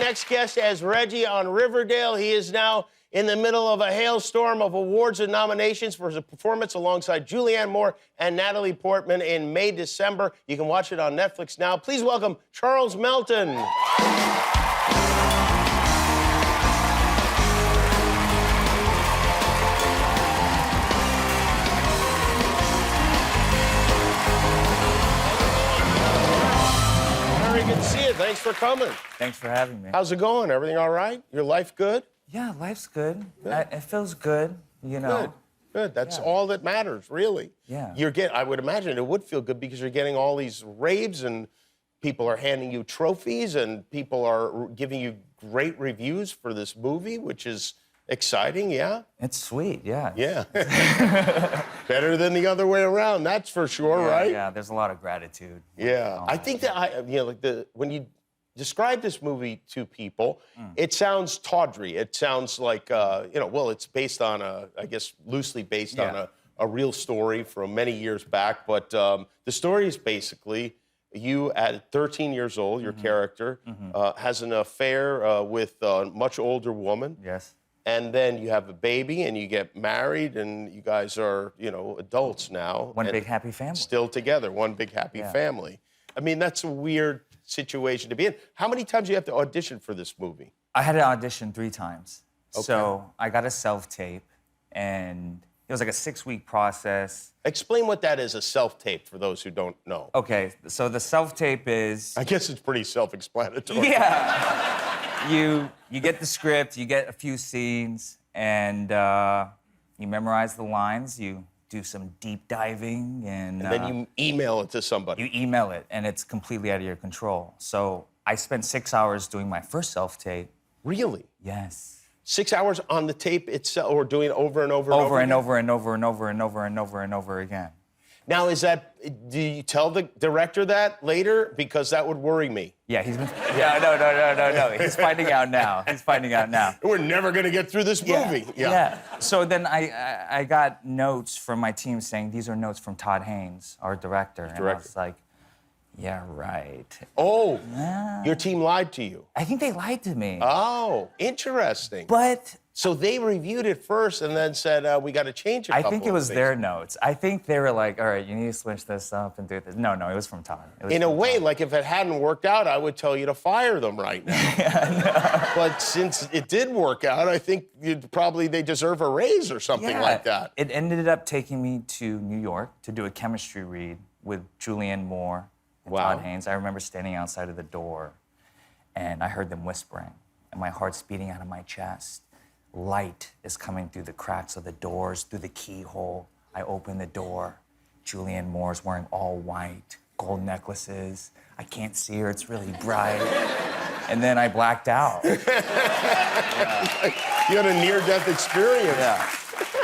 next guest as Reggie on Riverdale. He is now in the middle of a hailstorm of awards and nominations for his performance alongside Julianne Moore and Natalie Portman in May, December. You can watch it on Netflix now. Please welcome Charles Melton. Good to see you. Thanks for coming. Thanks for having me. How's it going? Everything all right? Your life good? Yeah, life's good. It feels good, you know. Good. Good. That's all that matters, really. Yeah. I would imagine it would feel good because you're getting all these raves and people are handing you trophies and people are giving you great reviews for this movie, which is exciting, yeah? It's sweet, yeah. Yeah. Better than the other way around, that's for sure, right? Yeah, there's a lot of gratitude. Yeah. I think that, when you describe this movie to people, it sounds tawdry. It sounds like, it's based on I guess, loosely based on a real story from many years back. But the story is basically you at 13 years old, your character, has an affair with a much older woman. Yes. And then you have a baby and you get married and you guys are, adults now. One big happy family. Still together, one big happy family. I mean, that's a weird situation to be in. How many times do you have to audition for this movie? I had to audition 3 times. Okay. So I got a self-tape, and it was like a 6-week process. Explain what that is, a self-tape, for those who don't know. Okay, so the self-tape is... I guess it's pretty self-explanatory. Yeah. You get the script, you get a few scenes, and you memorize the lines, you do some deep diving, and then you email it to somebody. You email it, and it's completely out of your control. So I spent 6 hours doing my first self-tape. Really? Yes. 6 hours on the tape itself, or doing it over and over and over? Over and over and over and over and over and over and over again. Now, do you tell the director that later? Because that would worry me. Yeah, no. He's finding out now. He's finding out now. We're never going to get through this movie. Yeah. So then I got notes from my team saying, these are notes from Todd Haynes, our director. And I was like, yeah, right. Oh, your team lied to you. I think they lied to me. Oh, interesting. But... So they reviewed it first and then said, we got to change a couple I think it was their notes. I think they were like, all right, you need to switch this up and do this. No, it was from Todd. In a way, like if it hadn't worked out, I would tell you to fire them right now. But since it did work out, I think they deserve a raise or something like that. It ended up taking me to New York to do a chemistry read with Julianne Moore and Todd Haynes. I remember standing outside of the door, and I heard them whispering, and my heart's beating out of my chest. Light is coming through the cracks of the doors, through the keyhole. I open the door. Julianne Moore's wearing all white, gold necklaces. I can't see her, it's really bright. And then I blacked out. You had a near-death experience.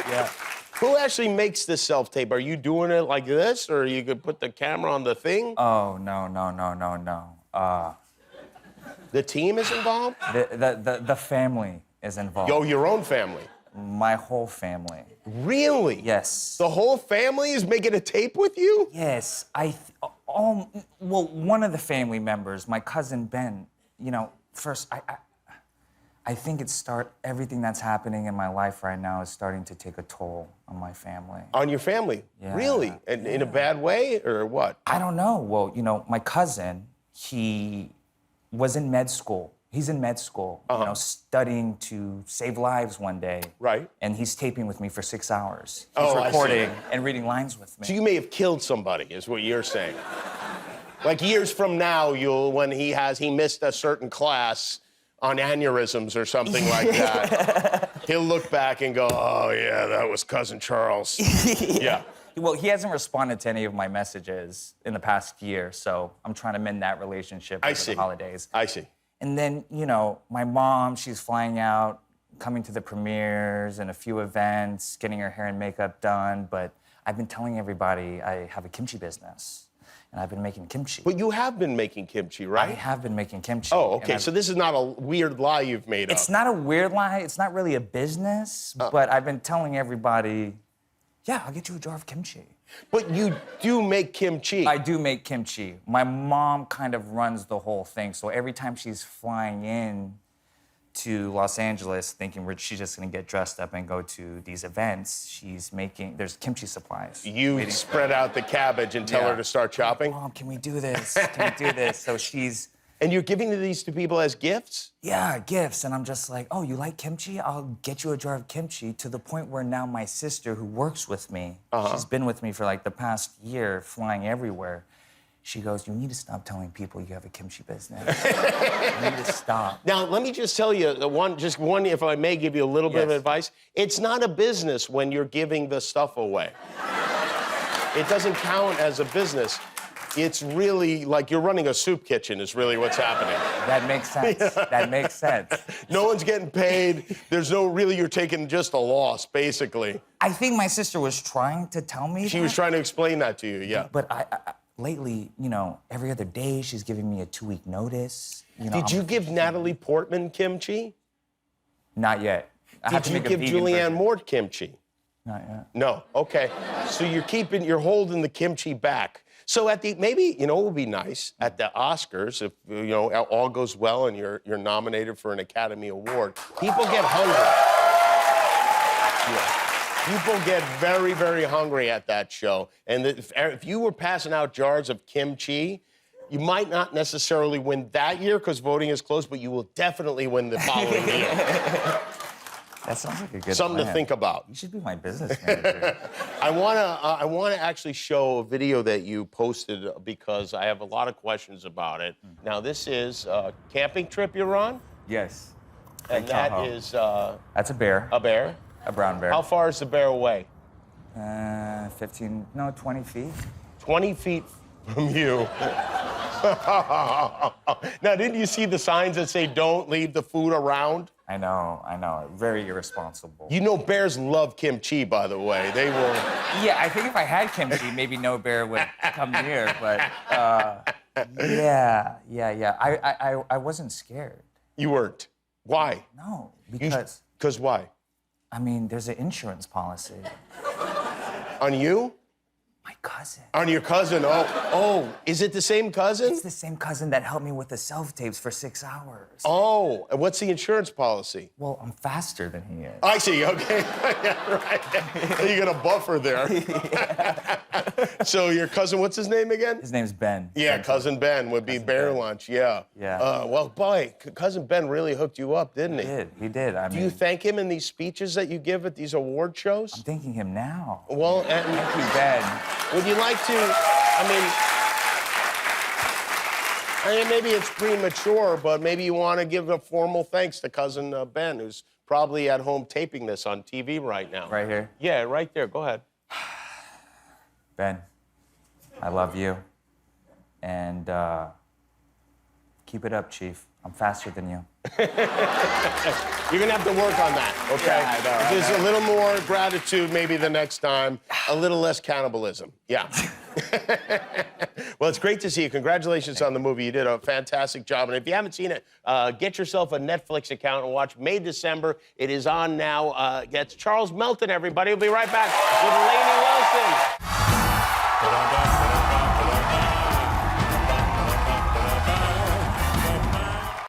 Yeah. Who actually makes this self-tape? Are you doing it like this, or you could put the camera on the thing? Oh, no. The team is involved? The family is involved. Yo, your own family? My whole family. Really? Yes. The whole family is making a tape with you? Yes. One of the family members, my cousin Ben, first, I think everything that's happening in my life right now is starting to take a toll on my family. On your family? Yeah. Really? And in a bad way, or what? I don't know. Well, my cousin, he was in med school. He's in med school, studying to save lives one day. Right. And he's taping with me for 6 hours. He's recording and reading lines with me. So you may have killed somebody, is what you're saying. Like years from now, when he missed a certain class on aneurysms or something like that, he'll look back and go, oh, yeah, that was Cousin Charles. Yeah. Well, he hasn't responded to any of my messages in the past year, so I'm trying to mend that relationship over the holidays. I see. And then, my mom, she's flying out, coming to the premieres and a few events, getting her hair and makeup done. But I've been telling everybody I have a kimchi business, and I've been making kimchi. But you have been making kimchi, right? I have been making kimchi. Oh, okay. So this is not a weird lie you've made up. It's not a weird lie. It's not really a business. But I've been telling everybody, yeah, I'll get you a jar of kimchi. But you do make kimchi. I do make kimchi. My mom kind of runs the whole thing. So every time she's flying in to Los Angeles thinking she's just gonna get dressed up and go to these events, there's kimchi supplies. You spread out the cabbage and tell her to start chopping? Mom, can we do this? Can we do this? So she's... And you're giving these to people as gifts? Yeah, gifts. And I'm just like, oh, you like kimchi? I'll get you a jar of kimchi, to the point where now my sister, who works with me, she's been with me for like the past year, flying everywhere. She goes, you need to stop telling people you have a kimchi business. You need to stop. Now, let me just tell you, just one, if I may give you a little bit of advice. It's not a business when you're giving the stuff away. It doesn't count as a business. It's really like you're running a soup kitchen is really what's happening. That makes sense. That makes sense. No one's getting paid. There's no really, you're taking just a loss, basically. I think my sister was trying to tell me She was trying to explain that to you, yeah. But I lately, you know, every other day she's giving me a 2-week notice. You know, Did you give Natalie Portman kimchi? Not yet. Did you give Julianne Moore kimchi? Not yet. No, okay. So you're holding the kimchi back. So maybe, you know, it would be nice at the Oscars, if, you know, all goes well and you're nominated for an Academy Award, people get hungry. Yeah. People get very, very hungry at that show. And if you were passing out jars of kimchi, you might not necessarily win that year because voting is closed, but you will definitely win the following year. That sounds like a good Something plan. to think about. You should be my business manager. I wanna actually show a video that you posted because I have a lot of questions about it. Now, this is a camping trip you're on? Yes. And that is... That's a bear. A bear? A brown bear. How far is the bear away? 20 feet. 20 feet from you. Now, didn't you see the signs that say, don't leave the food around? I know. Very irresponsible. You know bears love kimchi, by the way. They will... Yeah, I think if I had kimchi, maybe no bear would come near, but yeah. I wasn't scared. You weren't. Why? No, because... Because why? I mean, there's an insurance policy. On you? My cousin. On your cousin? Oh, is it the same cousin? It's the same cousin that helped me with the self-tapes for 6 hours. Oh, and what's the insurance policy? Well, I'm faster than he is. I see, okay. Yeah, right. You got a buffer there. So your cousin, what's his name again? His name's Ben. Yeah, Cousin Ben would be bear lunch, yeah. Yeah. Well, boy, Cousin Ben really hooked you up, didn't he? He did. I mean, Do you thank him in these speeches that you give at these award shows? I'm thanking him now. Well, and Thank you, Ben. would you like to, I mean, maybe it's premature, but maybe you want to give a formal thanks to Cousin Ben, who's probably at home taping this on TV right now. Right here? Yeah, right there. Go ahead. Ben, I love you. And keep it up, Chief. I'm faster than you. You're going to have to work on that, okay? Yeah, I know, There's a little more gratitude maybe the next time, a little less cannibalism. Yeah. Well, it's great to see you. Congratulations on the movie. You did a fantastic job. And if you haven't seen it, get yourself a Netflix account and watch May December. It is on now. It's Charles Melton, everybody. We'll be right back with Lainey Wilson.